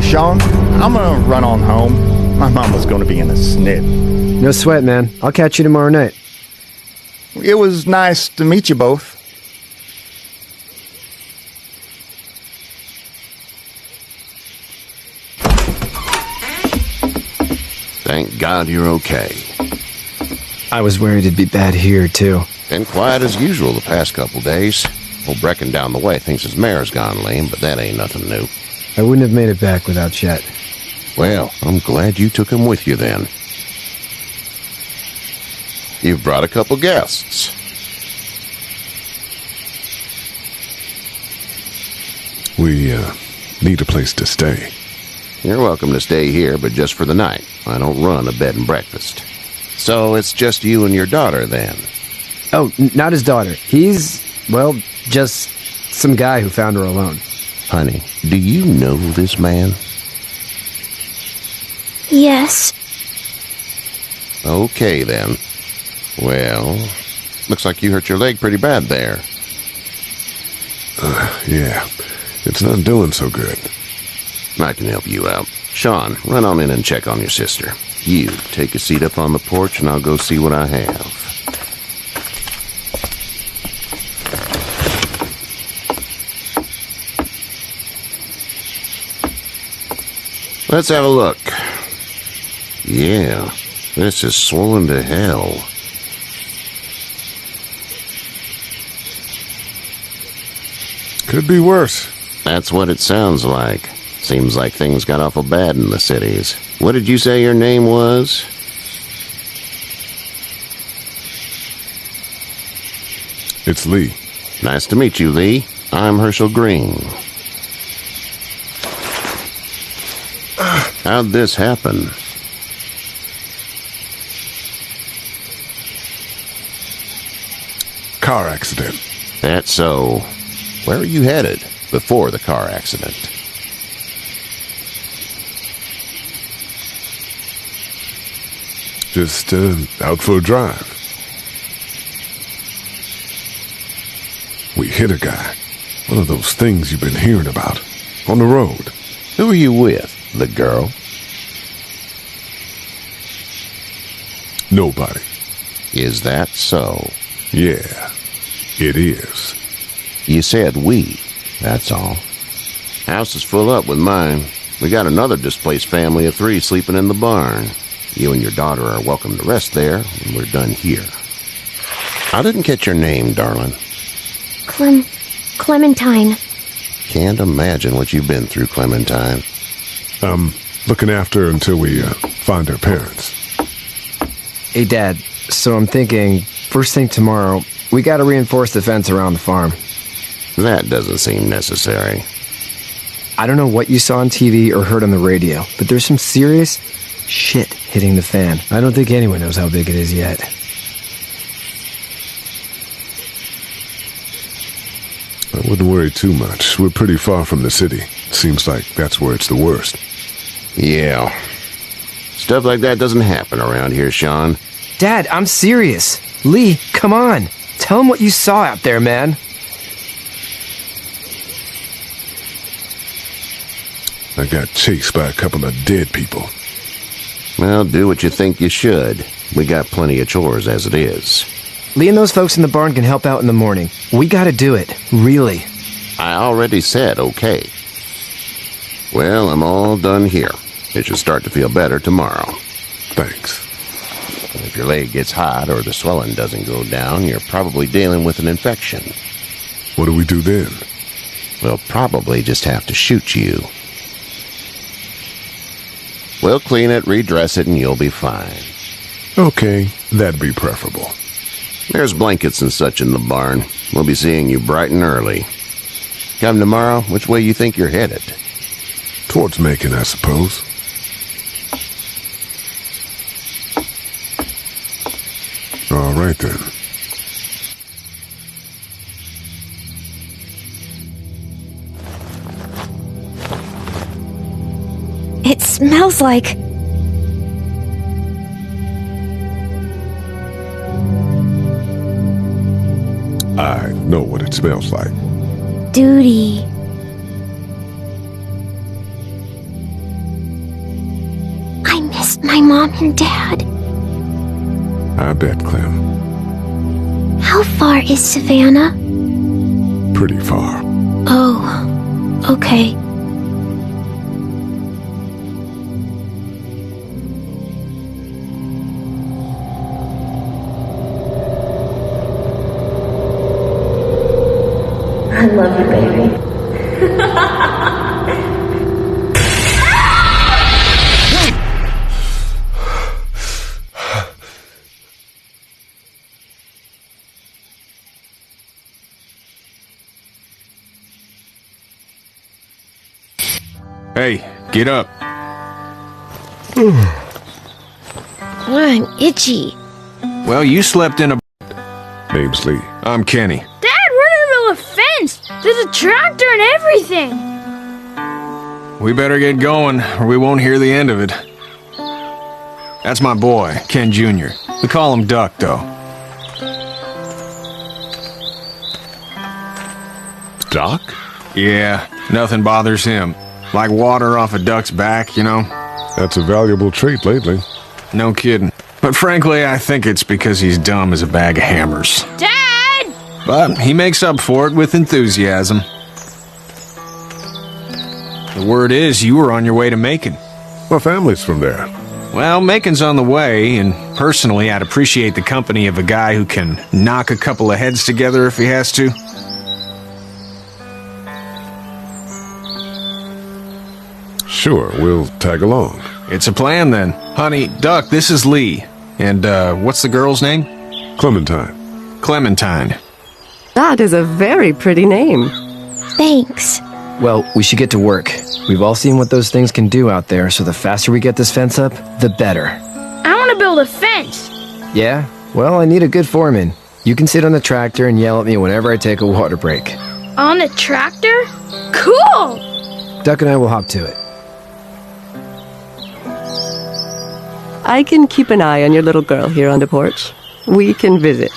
Sean, I'm gonna run on home. My mama's gonna be in a snit. No sweat, man. I'll catch you tomorrow night. It was nice to meet you both. Thank God you're okay. I was worried it'd be bad here, too. Been quiet as usual the past couple days. Old Brecken down the way thinks his mare's gone lame, but that ain't nothing new. I wouldn't have made it back without Chet. Well, I'm glad you took him with you then. You've brought a couple guests. We, need a place to stay. You're welcome to stay here, but just for the night. I don't run a bed and breakfast. So it's just you and your daughter, then? Oh, not his daughter. He's, well, just some guy who found her alone. Honey, do you know this man? Yes. Okay, then. Well, looks like you hurt your leg pretty bad there. Yeah. It's not doing so good. I can help you out. Sean, run on in and check on your sister. You, take a seat up on the porch and I'll go see what I have. Let's have a look. Yeah, this is swollen to hell. Could be worse. That's what it sounds like. Seems like things got awful bad in the cities. What did you say your name was? It's Lee. Nice to meet you, Lee. I'm Herschel Green. How'd this happen? Car accident. That's so. Where are you headed before the car accident? Just, out for a drive. We hit a guy. One of those things you've been hearing about. On the road. Who are you with? The girl? Nobody. Is that so? Yeah, it is. You said we. That's all. House is full up with mine. We got another displaced family of 3 sleeping in the barn. You and your daughter are welcome to rest there when we're done here. I didn't catch your name, darling. Clementine. Can't imagine what you've been through, Clementine. Looking after her until we, find her parents. Hey, Dad, so I'm thinking, first thing tomorrow, we gotta reinforce the fence around the farm. That doesn't seem necessary. I don't know what you saw on TV or heard on the radio, but there's some serious shit hitting the fan. I don't think anyone knows how big it is yet. I wouldn't worry too much. We're pretty far from the city. Seems like that's where it's the worst. Yeah. Stuff like that doesn't happen around here, Sean. Dad, I'm serious. Lee, come on. Tell him what you saw out there, man. I got chased by a couple of dead people. Well, do what you think you should. We got plenty of chores as it is. Lee and those folks in the barn can help out in the morning. We gotta do it. Really. I already said okay. Well, I'm all done here. It should start to feel better tomorrow. Thanks. If your leg gets hot or the swelling doesn't go down, you're probably dealing with an infection. What do we do then? We'll probably just have to shoot you. We'll clean it, redress it, and you'll be fine. Okay, that'd be preferable. There's blankets and such in the barn. We'll be seeing you bright and early. Come tomorrow, which way you think you're headed? Towards Macon, I suppose. All right, then. It smells like... I know what it smells like. duty. miss my mom and dad. I bet, Clem. How far is Savannah? Pretty far. Oh, okay. I love you, baby. Hey, get up. I'm itchy. Well, you slept in a... Name's Lee. I'm Kenny. Dad, we're in the middle of a fence. There's a tractor and everything. We better get going, or we won't hear the end of it. That's my boy, Ken Jr. We call him Duck, though. Doc? Yeah, nothing bothers him. Like water off a duck's back, you know? That's a valuable trait lately. No kidding. But frankly, I think it's because he's dumb as a bag of hammers. Dad! But he makes up for it with enthusiasm. The word is you were on your way to Macon. My family's from there. Well, Macon's on the way, and personally, I'd appreciate the company of a guy who can knock a couple of heads together if he has to. Sure, we'll tag along. It's a plan, then. Honey, Duck, this is Lee. And, what's the girl's name? Clementine. Clementine. That is a very pretty name. Thanks. Well, we should get to work. We've all seen what those things can do out there, so the faster we get this fence up, the better. I want to build a fence. Yeah? Well, I need a good foreman. You can sit on the tractor and yell at me whenever I take a water break. On the tractor? Cool! Duck and I will hop to it. I can keep an eye on your little girl here on the porch. We can visit.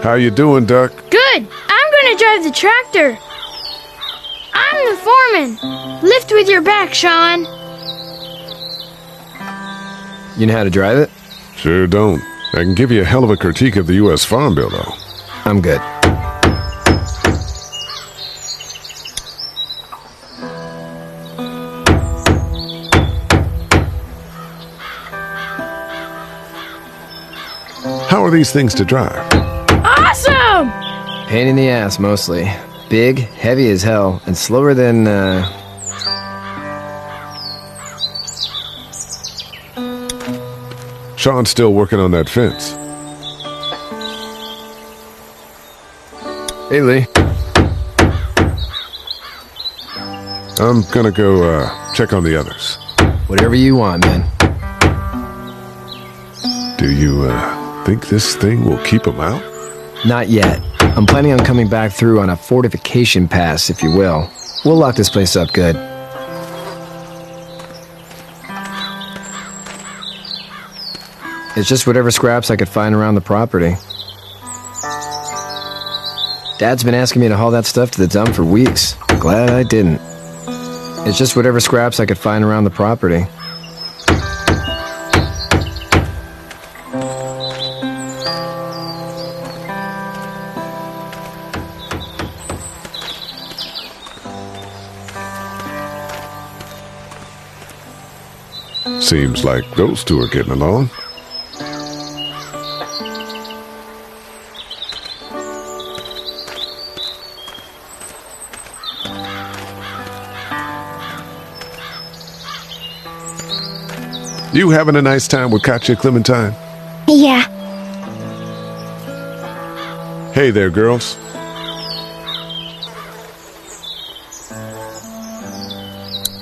How you doing, Duck? Good. I'm going to drive the tractor. I'm the foreman. Lift with your back, Sean. You know how to drive it? Sure don't. I can give you a hell of a critique of the U.S. Farm Bill, though. I'm good. How are these things to drive? Awesome! Pain in the ass, mostly. Big, heavy as hell, and slower than, Sean's still working on that fence. Hey, Lee. I'm gonna go, check on the others. Whatever you want, man. Do you, think this thing will keep them out? Not yet. I'm planning on coming back through on a fortification pass, if you will. We'll lock this place up good. It's just whatever scraps I could find around the property. Dad's been asking me to haul that stuff to the dump for weeks. Glad I didn't. It's just whatever scraps I could find around the property. Seems like those two are getting along. You having a nice time with Katya, Clementine? Yeah. Hey there, girls.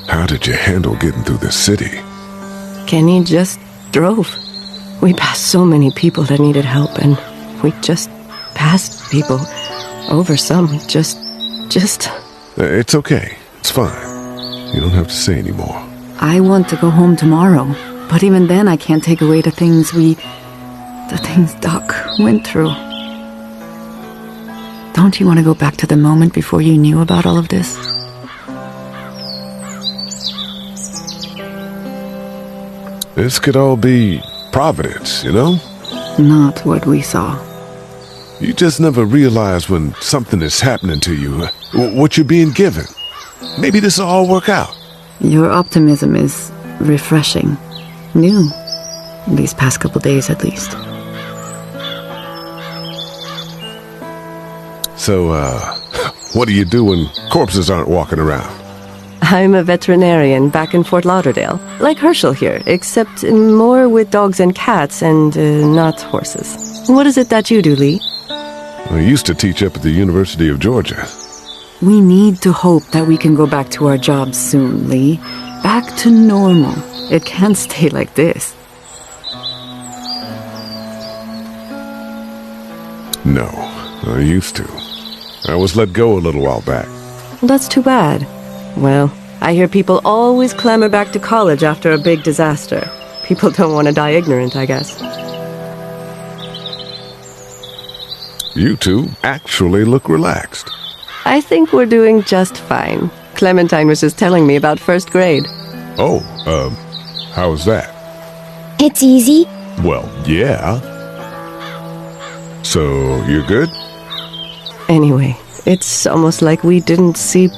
How did you handle getting through the city? Kenny just drove. We passed so many people that needed help, and we just passed people. Over some, just... It's okay. It's fine. You don't have to say anymore. I want to go home tomorrow, but even then I can't take away the things Doc went through. Don't you want to go back to the moment before you knew about all of this? This could all be Providence, you know? Not what we saw. You just never realize when something is happening to you, what you're being given. Maybe this will all work out. Your optimism is refreshing. New. These past couple days, at least. So, what do you do when corpses aren't walking around? I'm a veterinarian back in Fort Lauderdale, like Herschel here, except more with dogs and cats and not horses. What is it that you do, Lee? I used to teach up at the University of Georgia. We need to hope that we can go back to our jobs soon, Lee. Back to normal. It can't stay like this. No, I used to. I was let go a little while back. That's too bad. Well, I hear people always clamor back to college after a big disaster. People don't want to die ignorant, I guess. You two actually look relaxed. I think we're doing just fine. Clementine was just telling me about first grade. Oh, how was that? It's easy. Well, yeah. So, you're good? Anyway, it's almost like we didn't see